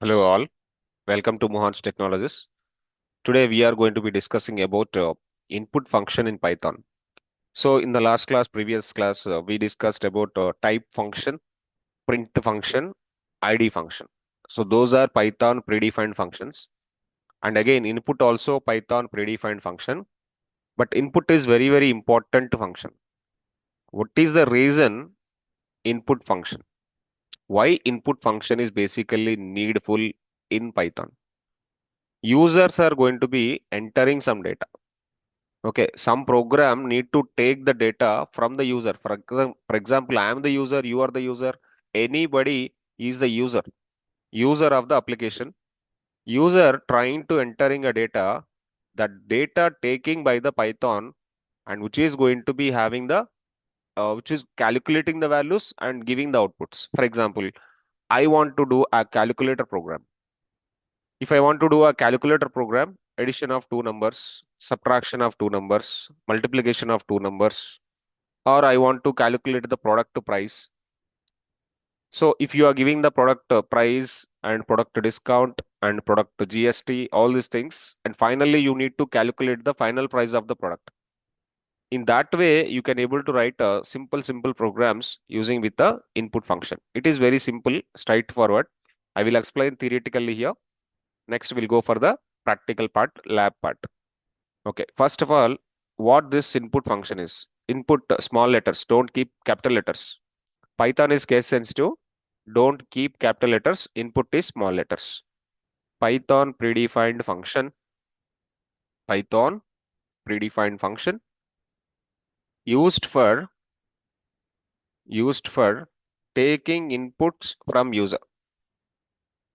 Hello all, welcome to Mohansh Technologies. Today we are going to be discussing about input function in Python. So in the previous class, we discussed about type function, print function, ID function. So those are Python predefined functions. And again, input also Python predefined function, but input is very important function. What is the reason input function? Why input function is basically needful in Python? Users are going to be entering some data. Okay, some program need to take the data from the user. For example, I am the user, you are the user, anybody is the user of the application. User trying to entering a data, that data taking by the Python and which is going to be having the, which is calculating the values and giving the outputs. For example, I want to do a calculator program. If I want to do a calculator program, addition of two numbers, subtraction of two numbers, multiplication of two numbers, or I want to calculate the product price. So if you are giving the product price and product discount and product GST, all these things, and finally you need to calculate the final price of the product. In that way, you can able to write simple programs using with the input function. It is very simple, straightforward. I will explain theoretically here. Next, we'll go for the practical part, lab part. Okay, first of all, what this input function is. Input small letters, don't keep capital letters. Python is case sensitive. Don't keep capital letters. Input is small letters. Python predefined function. Python predefined function used for used for taking inputs from user.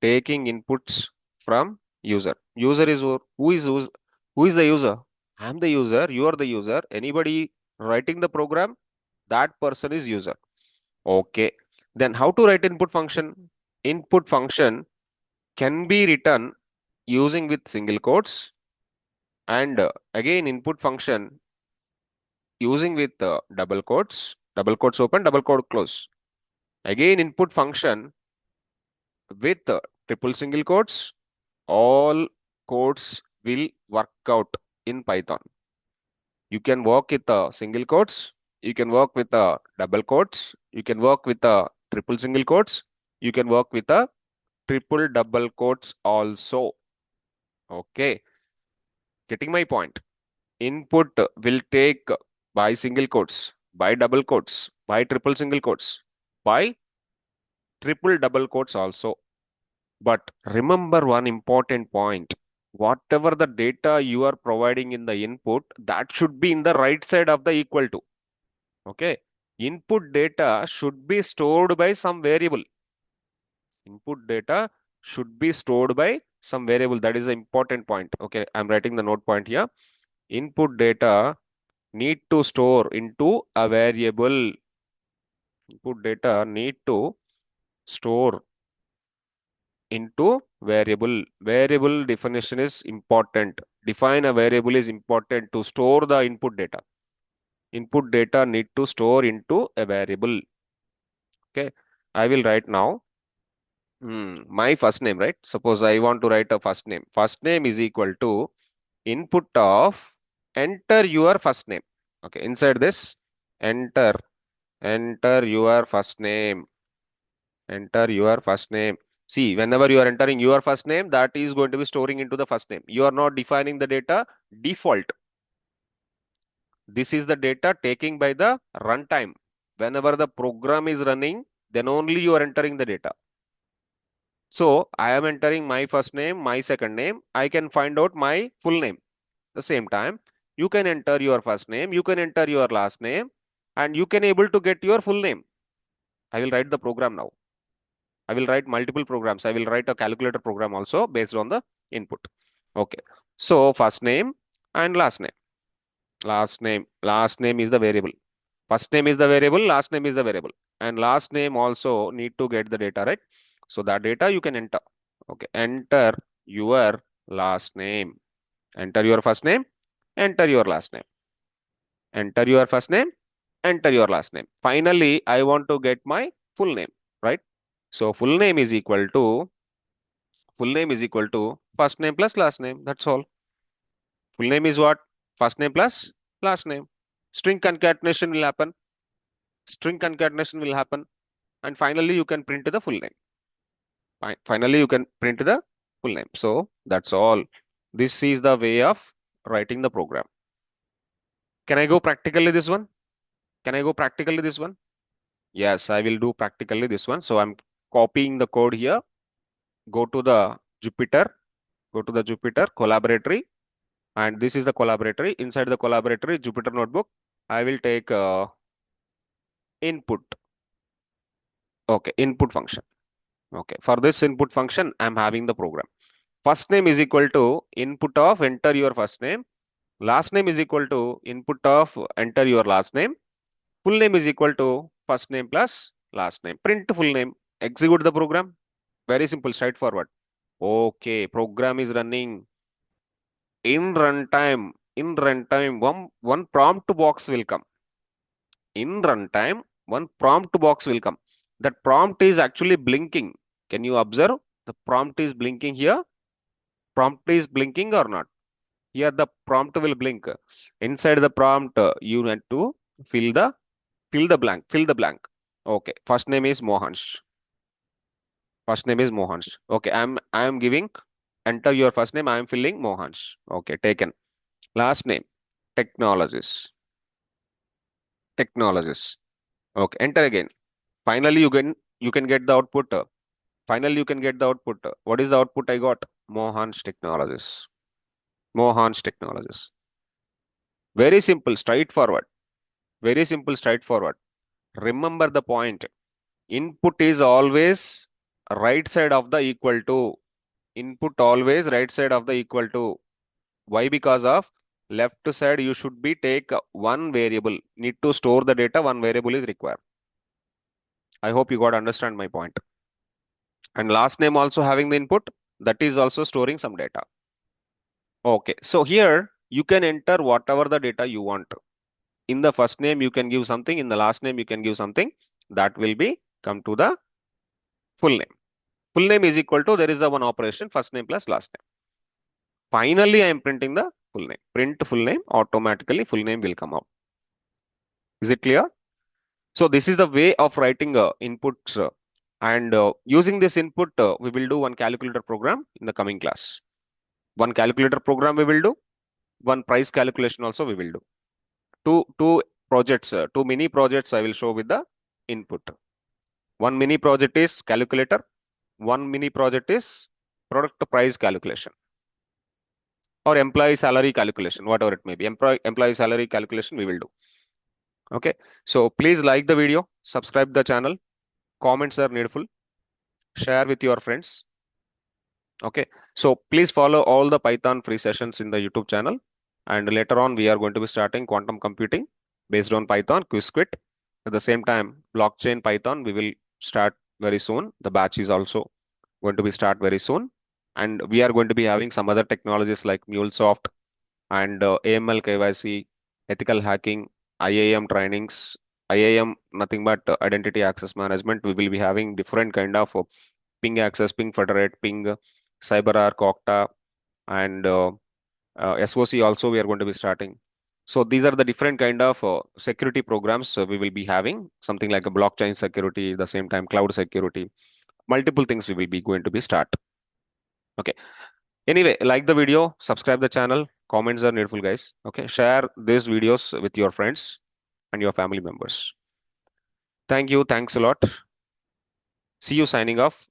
Taking inputs from user. User is who is the user? I am the user. You are the user. Anybody writing the program, that person is user. Okay. Then how to write input function? Input function can be written using with single quotes and again input function using with double quotes open, double quote close. Again input function with triple single quotes, all quotes will work out in Python. You can work with single quotes, you can work with double quotes, you can work with triple single quotes, you can work with triple double quotes also. Okay, getting my point. Input will take by single quotes, by double quotes, by triple single quotes, by triple double quotes also. But remember one important point. Whatever the data you are providing in the input, that should be in the right side of the equal to. Okay. Input data should be stored by some variable. Input data should be stored by some variable. That is the important point. Okay. I'm writing the note point here. Input data need to store into a variable. Input data need to store into variable. Variable definition is important. Define a variable is important to store the input data. Input data need to store into a variable. Okay. I will write now. My first name, right? Suppose I want to write a first name. First name is equal to input of enter your first name. Okay. Inside this, enter, enter your first name. Enter your first name. See, whenever you are entering your first name, that is going to be storing into the first name. You are not defining the data default. This is the data taking by the runtime. Whenever the program is running, then only you are entering the data. So I am entering my first name, my second name. I can find out my full name. At the same time, you can enter your first name, you can enter your last name, and you can able to get your full name. I will write the program now. I will write multiple programs. I will write a calculator program also based on the input. Okay. So first name and last name. Last name. Last name is the variable. First name is the variable. Last name is the variable. And last name also need to get the data, right? So that data you can enter. Okay. Enter your last name. Enter your first name. Enter your last name. Enter your first name. Enter your last name. Finally, I want to get my full name, right? So full name is equal to full name is equal to first name plus last name. That's all. Full name is what? First name plus last name. String concatenation will happen. String concatenation will happen. And finally, you can print the full name. Finally, you can print the full name. So that's all. This is the way of writing the program. Can I go practically this one? Can I go practically this one? Yes, I will do practically this one. So I'm copying the code here. Go to the Jupyter. Go to the Jupyter collaboratory. And this is the collaboratory. Inside the collaboratory, Jupyter Notebook, I will take input. Okay, input function. Okay, for this input function, I'm having the program. First name is equal to input of enter your first name. Last name is equal to input of enter your last name. Full name is equal to first name plus last name. Print full name. Execute the program. Very simple, straightforward. Okay, program is running in runtime. In runtime, one prompt box will come. In runtime, one prompt box will come. That prompt is actually blinking. Can you observe? The prompt is blinking here. Prompt is blinking or not? Here the prompt will blink. Inside the prompt, you need to fill the blank. Fill the blank. Okay. First name is Mohansh. First name is Mohansh. Okay. I am giving enter your first name. I am filling Mohansh. Okay. Taken. Last name Technologies. Technologies. Okay. Enter again. Finally, you can get the output. Finally, you can get the output. What is the output I got? Mohansh Technologies. Mohansh Technologies. Very simple, straightforward. Very simple, straightforward. Remember the point. Input is always right side of the equal to. Input always right side of the equal to. Why? Because of left side you should be take one variable. Need to store the data, one variable is required. I hope you got understand my point. And last name also having the input, that is also storing some data. Okay, so here you can enter whatever the data you want. In the first name you can give something, in the last name you can give something. That will be come to the full name. Full name is equal to, there is a one operation, first name plus last name. Finally, I am printing the full name. Print full name, automatically full name will come out. Is it clear? So this is the way of writing inputs. And using this input, we will do one calculator program in the coming class. One calculator program we will do. One price calculation also we will do. Two projects, two mini projects I will show with the input. One mini project is calculator. One mini project is product price calculation or employee salary calculation, whatever it may be. Employee salary calculation we will do. Okay. So please like the video, subscribe the channel. Comments are needful. Share with your friends. Okay. So please follow all the Python free sessions in the YouTube channel. And later on, we are going to be starting quantum computing based on Python, QISKit. At the same time, blockchain Python, we will start very soon. The batch is also going to be start very soon. And we are going to be having some other technologies like MuleSoft and AML KYC, ethical hacking, IAM trainings, IAM, nothing but identity access management. We will be having different kind of ping access, PingFederate, ping, CyberArk, Okta, and SOC also we are going to be starting. So these are the different kind of security programs we will be having, something like a blockchain security, the same time cloud security, multiple things we will be going to be start. Okay. Anyway, like the video, subscribe the channel, comments are needful, guys. Okay. Share these videos with your friends and your family members. Thank you. Thanks a lot. See you signing off.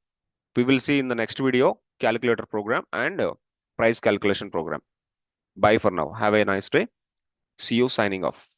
We will see in the next video, calculator program and price calculation program. Bye for now. Have a nice day. See you signing off.